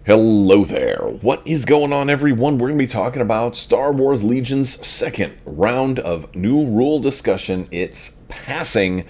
Hello there. What is going on, everyone? We're going to be talking about Star Wars Legion's second round of new rule discussion. It's passing,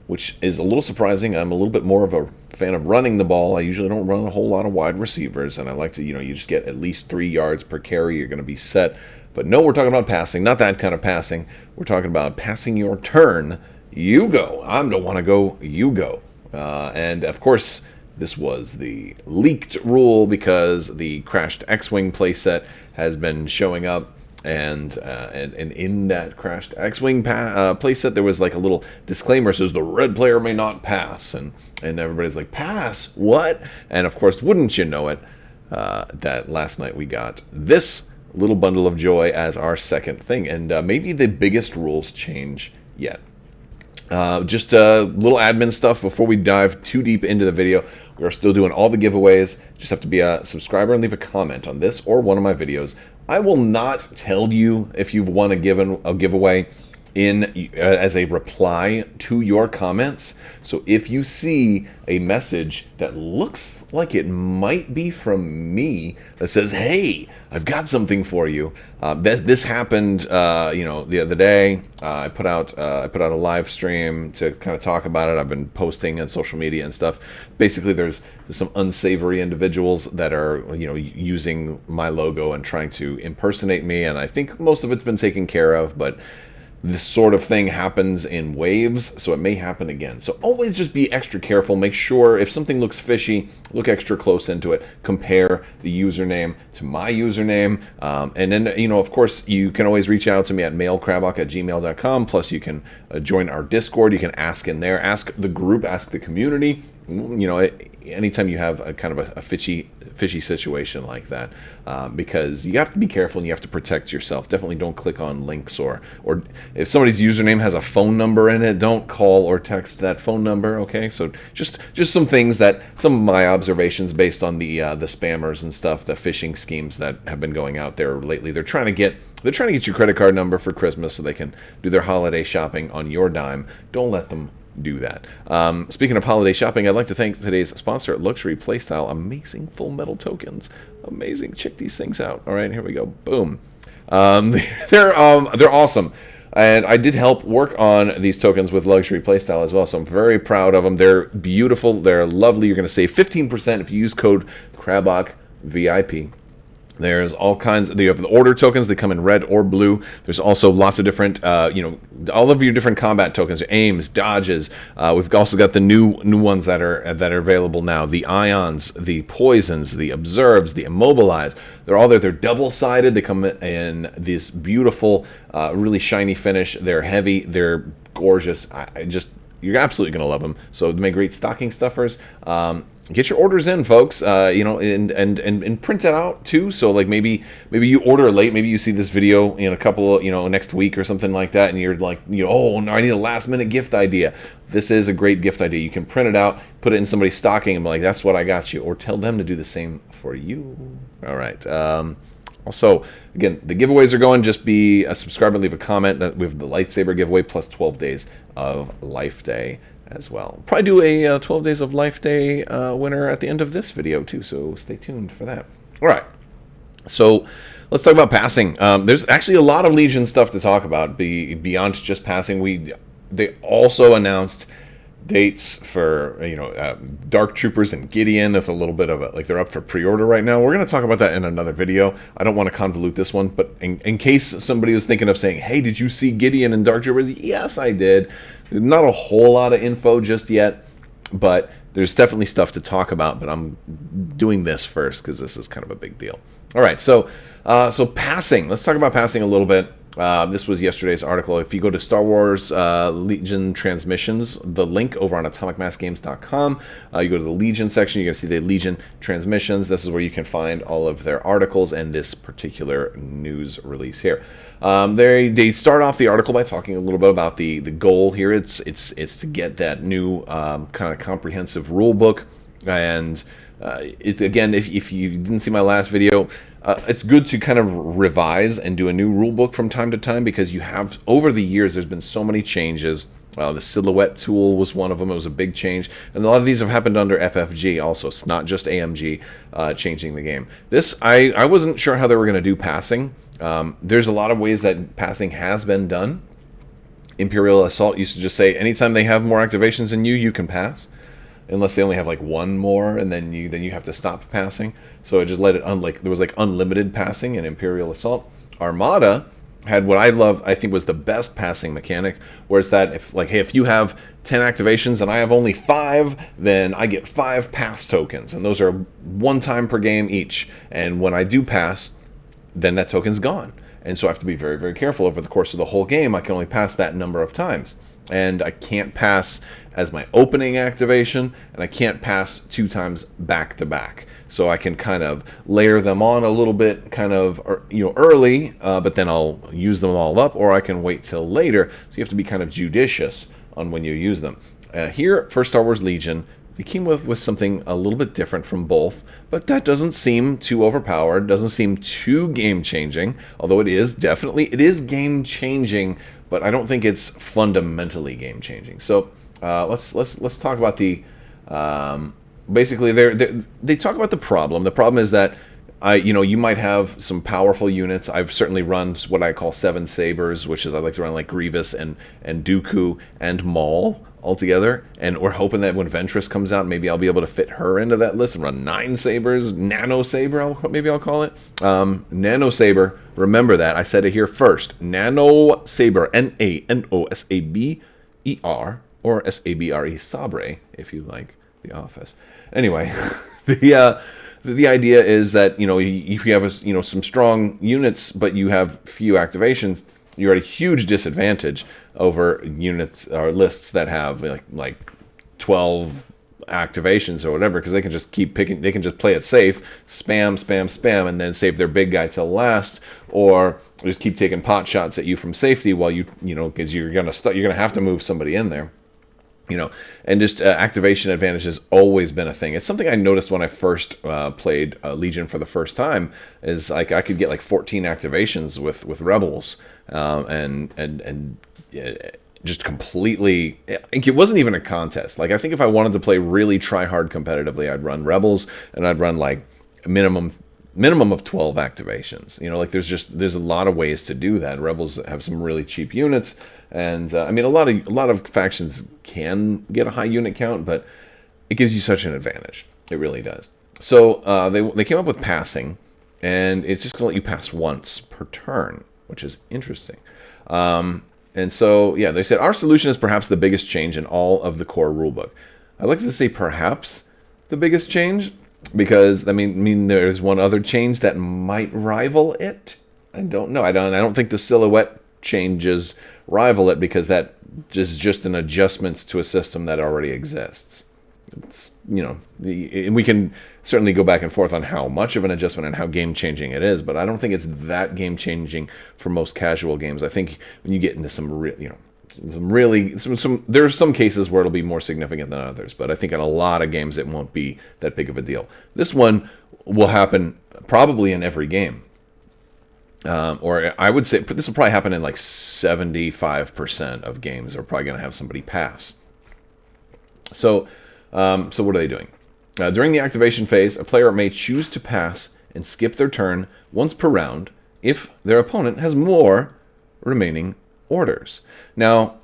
which is a little surprising. I'm a little bit more of a fan of running the ball. I usually don't run a whole lot of wide receivers, and I like to, you just get at least 3 yards per carry. You're going to be set. But no, we're talking about passing. Not that kind of passing. We're talking about passing your turn. You go. I don't want to go. You go. And, of course, this was the leaked rule because the crashed X-Wing playset has been showing up, and in that crashed X-Wing playset there was like a little disclaimer that says the red player may not pass, and everybody's like, pass? What? And of course, wouldn't you know it, that last night we got this little bundle of joy as our second thing, and maybe the biggest rules change yet. Just little admin stuff before we dive too deep into the video. We are still doing all the giveaways. Just have to be a subscriber and leave a comment on this or one of my videos. I will not tell you if you've won a giveaway as a reply to your comments. So if you see a message that looks like it might be from me that says, "Hey, I've got something for you," this happened, the other day. I put out a live stream to kind of talk about it. I've been posting on social media and stuff. Basically, there's some unsavory individuals that are using my logo and trying to impersonate me, and I think most of it's been taken care of, but this sort of thing happens in waves, so it may happen again. So always just be extra careful. Make sure if something looks fishy, look extra close into it. Compare the username to my username. And then, of course, you can always reach out to me at mailcrabbok@gmail.com. Plus, you can join our Discord. You can ask in there. Ask the group. Ask the community. Anytime you have a kind of a fishy situation like that, because you have to be careful and you have to protect yourself. Definitely don't click on links, or if somebody's username has a phone number in it, don't call or text that phone number. Okay, so just some things some of my observations based on the spammers and stuff, the phishing schemes that have been going out there lately. They're trying to get your credit card number for Christmas so they can do their holiday shopping on your dime. Don't let them do that. Speaking of holiday shopping, I'd like to thank today's sponsor, Luxury Playstyle. Amazing full metal tokens. Amazing. Check these things out. All right, here we go. Boom. They're awesome. And I did help work on these tokens with Luxury Playstyle as well, so I'm very proud of them. They're beautiful. They're lovely. You're going to save 15% if you use code Crabbok VIP. There's all kinds. You have the order tokens. They come in red or blue. There's also lots of different, all of your different combat tokens, aims, dodges. We've also got the new ones that are available now. The ions, the poisons, the observes, the immobilize. They're all there. They're double-sided. They come in this beautiful, really shiny finish. They're heavy. They're gorgeous. You're absolutely going to love them. So they make great stocking stuffers. Get your orders in, folks. And print it out too. So like maybe you order late. Maybe you see this video in a couple, next week or something like that, and you're like, oh, no, I need a last minute gift idea. This is a great gift idea. You can print it out, put it in somebody's stocking, and be like, that's what I got you, or tell them to do the same for you. All right. Also, again, the giveaways are going. Just be a subscriber, leave a comment. That we have the lightsaber giveaway plus 12 days of Life Day as well. Probably do a 12 Days of Life Day winner at the end of this video too, so stay tuned for that. All right, so let's talk about passing. There's actually a lot of Legion stuff to talk about beyond just passing. They also announced dates for Dark Troopers and Gideon with a little bit of they're up for pre-order right now. We're going to talk about that in another video. I don't want to convolute this one, but in case somebody was thinking of saying, hey, did you see Gideon and Dark Troopers? Yes, I did. Not a whole lot of info just yet, but there's definitely stuff to talk about, but I'm doing this first because this is kind of a big deal. All right, so passing. Let's talk about passing a little bit. This was yesterday's article. If you go to Star Wars Legion Transmissions, the link over on atomicmassgames.com, you go to the Legion section, you're going to see the Legion Transmissions. This is where you can find all of their articles and this particular news release here. They start off the article by talking a little bit about the goal here. It's to get that new kind of comprehensive rule book, and it's, again, if you didn't see my last video, it's good to kind of revise and do a new rule book from time to time, because you have, over the years, there's been so many changes The silhouette tool was one of them. It was a big change. And a lot of these have happened under FFG also. It's not just AMG changing the game. This, I wasn't sure how they were going to do passing. There's a lot of ways that passing has been done. Imperial Assault used to just say anytime they have more activations than you can pass. Unless they only have like one more, and then you have to stop passing. So it just let it there was like unlimited passing in Imperial Assault. Armada had what I think was the best passing mechanic, where it's that if you have 10 activations and I have only 5, then I get 5 pass tokens, and those are 1 time per game each. And when I do pass, then that token's gone, and so I have to be very, very careful over the course of the whole game. I can only pass that number of times, and I can't pass as my opening activation, and I can't pass 2 times back to back. So I can kind of layer them on a little bit, kind of early, but then I'll use them all up, or I can wait till later. So you have to be kind of judicious on when you use them. Here for Star Wars Legion, they came with something a little bit different from both, but that doesn't seem too overpowered, doesn't seem too game-changing, although it is game-changing, but I don't think it's fundamentally game-changing. So let's talk about the basically they talk about the problem. The problem is that you might have some powerful units. I've certainly run what I call 7 sabers, which is I like to run like Grievous and Dooku and Maul all together, and we're hoping that when Ventress comes out, maybe I'll be able to fit her into that list and run 9 sabers. Nano Saber, maybe I'll call it. Nano Saber, remember that I said it here first. Nano Saber, Nanosaber, or Sabre, Sabre, if you like The Office. Anyway, the idea is that if you have some strong units, but you have few activations, you're at a huge disadvantage over units or lists that have like 12 activations or whatever, because they can just keep picking. They can just play it safe, spam, and then save their big guy till last, or just keep taking pot shots at you from safety while because you're gonna have to move somebody in there. And just activation advantage has always been a thing. It's something I noticed when I first played Legion for the first time. Is like I could get like 14 activations with Rebels, and just completely. It wasn't even a contest. Like I think if I wanted to play really try hard competitively, I'd run Rebels, and I'd run like minimum of 12 activations. There's a lot of ways to do that. Rebels have some really cheap units. And a lot of factions can get a high unit count, but it gives you such an advantage. It really does. So they came up with passing, and it's just going to let you pass once per turn, which is interesting. And so they said our solution is perhaps the biggest change in all of the core rulebook. I'd like to say perhaps the biggest change, because there's one other change that might rival it. I don't know. I don't think the silhouette changes rival it, because that is just an adjustment to a system that already exists. It's we can certainly go back and forth on how much of an adjustment and how game changing it is, but I don't think it's that game changing for most casual games. I think when you get into there's some cases where it'll be more significant than others, but I think in a lot of games it won't be that big of a deal. This one will happen probably in every game. Or I would say this will probably happen in like 75% of games are probably going to have somebody pass. So what are they doing? During the activation phase, a player may choose to pass and skip their turn once per round if their opponent has more remaining orders. Now,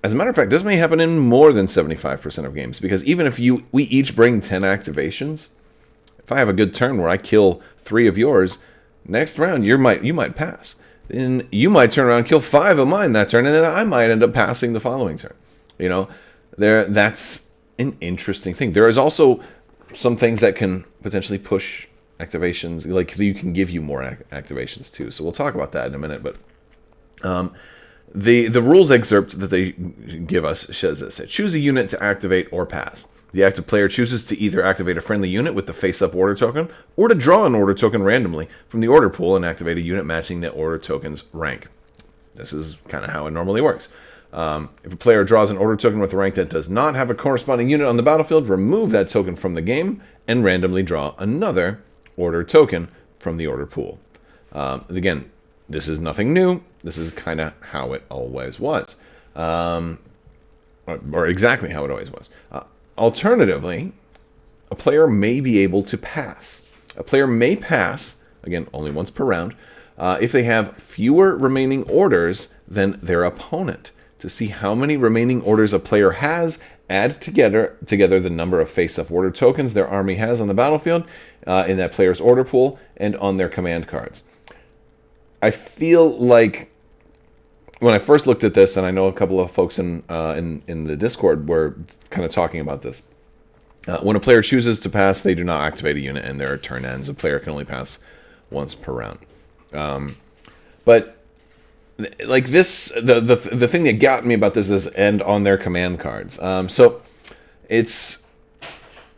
as a matter of fact, this may happen in more than 75% of games, because even if we each bring 10 activations, if I have a good turn where I kill 3 of yours, next round, you might pass. Then you might turn around and kill 5 of mine that turn, and then I might end up passing the following turn. That's an interesting thing. There is also some things that can potentially push activations, like you can give you more activations too. So we'll talk about that in a minute. But the rules excerpt that they give us says this: choose a unit to activate or pass. The active player chooses to either activate a friendly unit with the face-up order token, or to draw an order token randomly from the order pool and activate a unit matching that order token's rank. This is kind of how it normally works. If a player draws an order token with a rank that does not have a corresponding unit on the battlefield, remove that token from the game and randomly draw another order token from the order pool. Again, this is nothing new. This is kind of how it always was. or exactly how it always was. Alternatively, a player may be able to pass. A player may pass, again, only once per round, if they have fewer remaining orders than their opponent. To see how many remaining orders a player has, add together the number of face-up order tokens their army has on the battlefield, in that player's order pool, and on their command cards. I feel like when I first looked at this, and I know a couple of folks in the Discord were kind of talking about this. When a player chooses to pass, they do not activate a unit, and their turn ends. A player can only pass once per round. But like this, the thing that got me about this is end on their command cards. So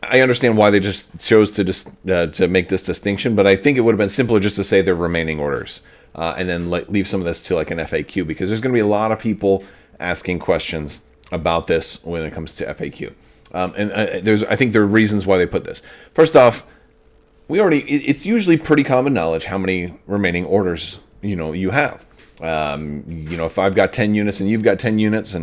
I understand why they just chose to make this distinction, but I think it would have been simpler just to say their remaining orders, and then leave some of this to like an FAQ, because there's going to be a lot of people asking questions about this when it comes to FAQ. I think there are reasons why they put this. First off, it's usually pretty common knowledge how many remaining orders you have. If I've got 10 units and you've got 10 units,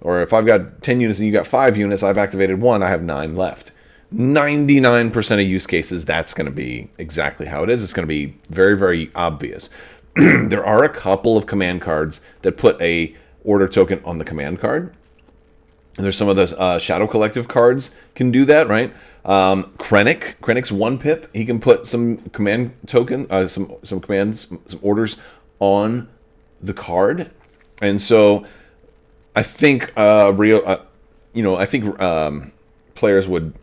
or if I've got 10 units and you got 5 units, I've activated 1, I have 9 left. 99% of use cases, that's going to be exactly how it is. It's going to be very, very obvious. There are a couple of command cards that put a order token on the command card. And there's some of those Shadow Collective cards can do that, right? Krennic's 1 pip. He can put some command token, some commands, some orders on the card, and so I think players would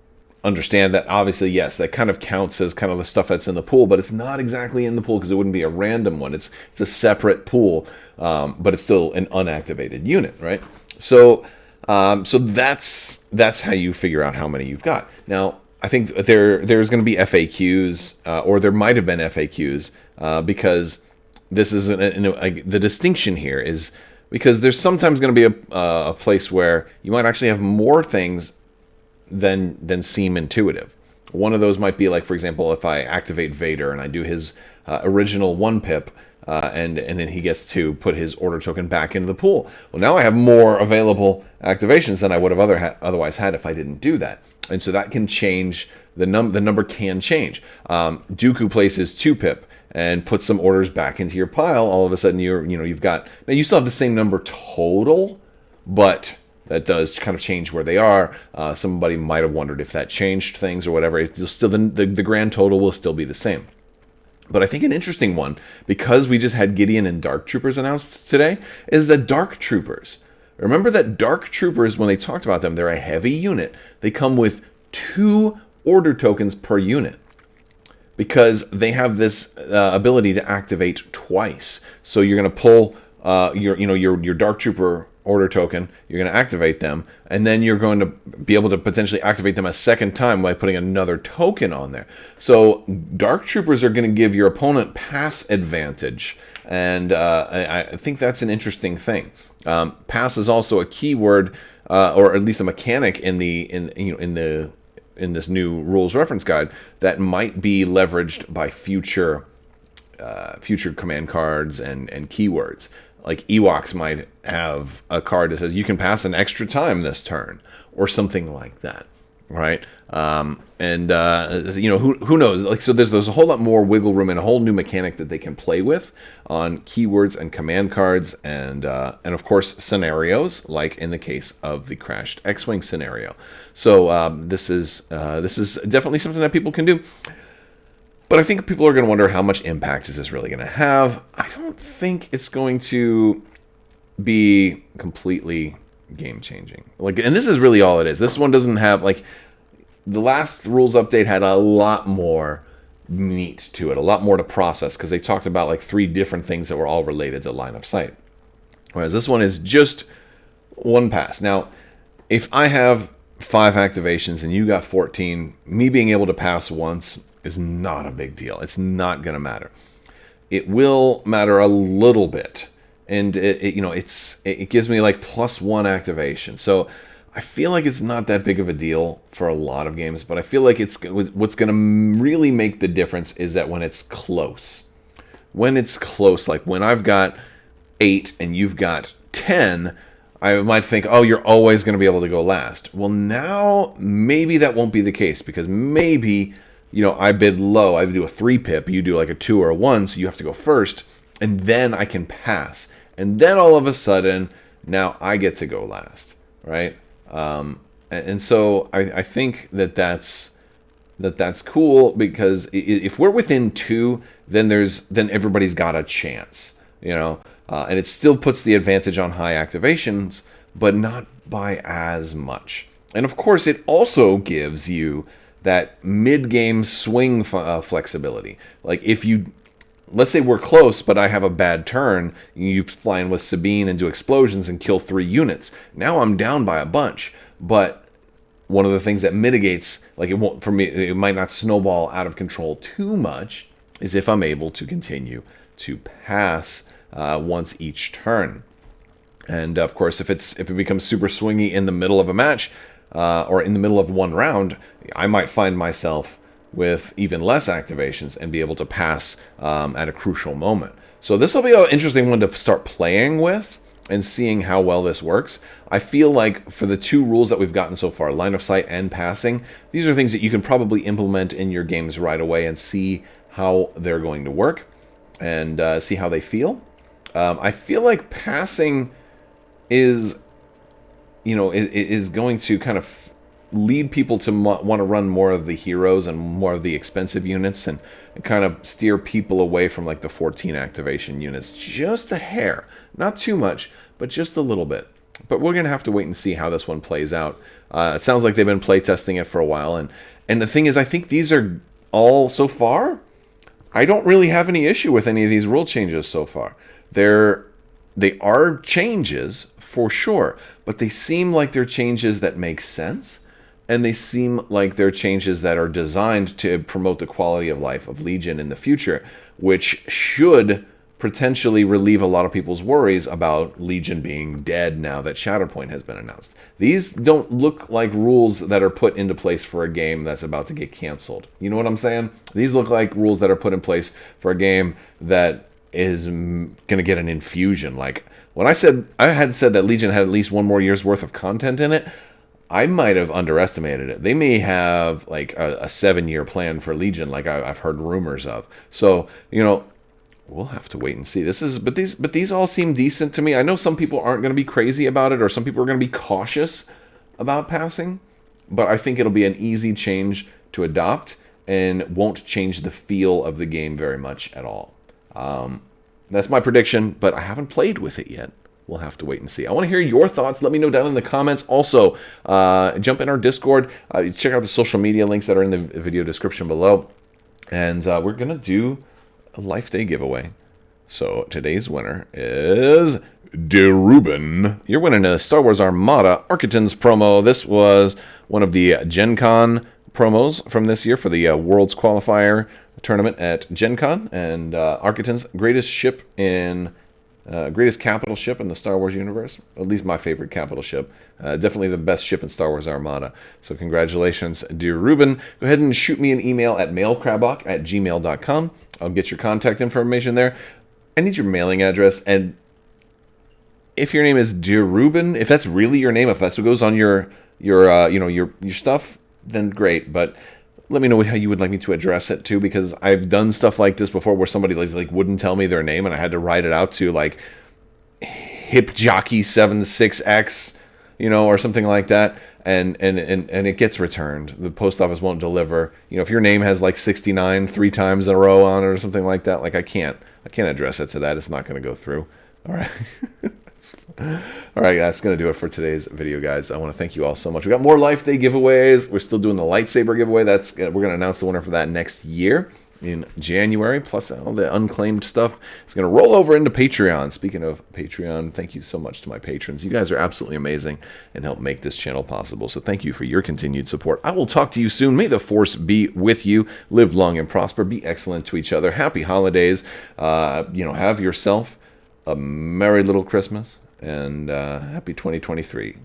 understand that. Obviously, yes, that kind of counts as kind of the stuff that's in the pool, but it's not exactly in the pool because it wouldn't be a random one. It's a separate pool, but it's still an unactivated unit, right? So that's how you figure out how many you've got. Now, I think there's going to be FAQs, or there might have been FAQs, because this is the distinction here is because there's sometimes going to be a place where you might actually have more things than seem intuitive. One of those might be like, for example, if I activate Vader and I do his original 1 pip, and then he gets to put his order token back into the pool. Well, now I have more available activations than I would have otherwise had if I didn't do that. And so that can change, the number can change. Dooku places 2 pip and put some orders back into your pile. All of a sudden you've got, now you still have the same number total, but that does kind of change where they are. Somebody might have wondered if that changed things or whatever. It's still the grand total will still be the same. But I think an interesting one, because we just had Gideon and Dark Troopers announced today, is the Dark Troopers. Remember that Dark Troopers, when they talked about them, they're a heavy unit. They come with 2 order tokens per unit, because they have this ability to activate twice. So you're going to pull your Dark Trooper order token, you're going to activate them, and then you're going to be able to potentially activate them a second time by putting another token on there. So Dark Troopers are going to give your opponent pass advantage, and I think that's an interesting thing. Pass is also a keyword, or at least a mechanic in this new rules reference guide that might be leveraged by future command cards and keywords. Like Ewoks might have a card that says you can pass an extra time this turn, or something like that, right? Who knows? Like, so there's a whole lot more wiggle room and a whole new mechanic that they can play with on keywords and command cards, and of course scenarios, like in the case of the crashed X-wing scenario. So this is definitely something that people can do. But I think people are going to wonder, how much impact is this really going to have? I don't think it's going to be completely game-changing. And this is really all it is. This one doesn't have, the last rules update had a lot more meat to it, a lot more to process, because they talked about 3 different things that were all related to line of sight. Whereas this one is just 1 pass. Now, if I have 5 activations and you got 14, me being able to pass once is not a big deal. It's not going to matter. It will matter a little bit, and it gives me +1 activation. So I feel like it's not that big of a deal for a lot of games, but I feel like what's going to really make the difference is that when it's close. When it's close, like when I've got 8 and you've got 10, I might think, oh, you're always going to be able to go last. Well, now maybe that won't be the case, because maybe, I bid low. I do a 3 pip, you do like a 2 or a 1, so you have to go first, and then I can pass. And then all of a sudden, now I get to go last, right? And so I think that's cool, because if we're within 2, then everybody's got a chance, and it still puts the advantage on high activations, but not by as much. And of course, it also gives you that mid-game swing flexibility. Like let's say we're close, but I have a bad turn, you fly in with Sabine and do explosions and kill 3 units. Now I'm down by a bunch, but one of the things that mitigates, like it might not snowball out of control too much, is if I'm able to continue to pass once each turn. And of course, if it becomes super swingy in the middle of a match, or in the middle of one round, I might find myself with even less activations and be able to pass at a crucial moment. So this will be an interesting one to start playing with and seeing how well this works. I feel like for the 2 rules that we've gotten so far, line of sight and passing, these are things that you can probably implement in your games right away and see how they're going to work and see how they feel. I feel like passing is going to kind of lead people to want to run more of the heroes and more of the expensive units, and kind of steer people away from like the 14 activation units. Just a hair. Not too much, but just a little bit. But we're going to have to wait and see how this one plays out. It sounds like they've been playtesting it for a while. And the thing is, I think these are all, so far, I don't really have any issue with any of these rule changes so far. They are changes, for sure, but they seem like they're changes that make sense, and they seem like they're changes that are designed to promote the quality of life of Legion in the future, which should potentially relieve a lot of people's worries about Legion being dead now that Shatterpoint has been announced. These don't look like rules that are put into place for a game that's about to get canceled. You know what I'm saying? These look like rules that are put in place for a game that is going to get an infusion. Like, when I had said that Legion had at least 1 more year's worth of content in it, I might have underestimated it. They may have like a 7-year plan for Legion, like I've heard rumors of. So, we'll have to wait and see. But these all seem decent to me. I know some people aren't going to be crazy about it, or some people are going to be cautious about passing, but I think it'll be an easy change to adopt and won't change the feel of the game very much at all. That's my prediction, but I haven't played with it yet. We'll have to wait and see. I want to hear your thoughts. Let me know down in the comments. Also, jump in our Discord. Check out the social media links that are in the video description below. And we're going to do a Life Day giveaway. So today's winner is DeRuben. You're winning a Star Wars Armada Architects promo. This was one of the Gen Con promos from this year for the Worlds Qualifier tournament at Gen Con. And Architects, greatest capital ship in the Star Wars universe. At least my favorite capital ship. Definitely the best ship in Star Wars Armada. So congratulations, dear Ruben. Go ahead and shoot me an email at mailcrabbok@gmail.com. I'll get your contact information there. I need your mailing address. And if your name is Dear Ruben, if that's really your name, if that's what goes on your stuff, then great. But let me know how you would like me to address it too, because I've done stuff like this before where somebody like wouldn't tell me their name, and I had to write it out to like Hip Jockey 76X, or something like that, and it gets returned. The post office won't deliver. If your name has like 69 3 times in a row on it or something like that, like I can't address it to that. It's not going to go through. All right. All right, that's going to do it for today's video, guys. I want to thank you all so much. We got more Life Day giveaways. We're still doing the lightsaber giveaway. We're going to announce the winner for that next year in January. Plus, all the unclaimed stuff is going to roll over into Patreon. Speaking of Patreon, thank you so much to my patrons. You guys are absolutely amazing and help make this channel possible. So thank you for your continued support. I will talk to you soon. May the Force be with you. Live long and prosper. Be excellent to each other. Happy holidays. Have yourself a merry little Christmas, and happy 2023.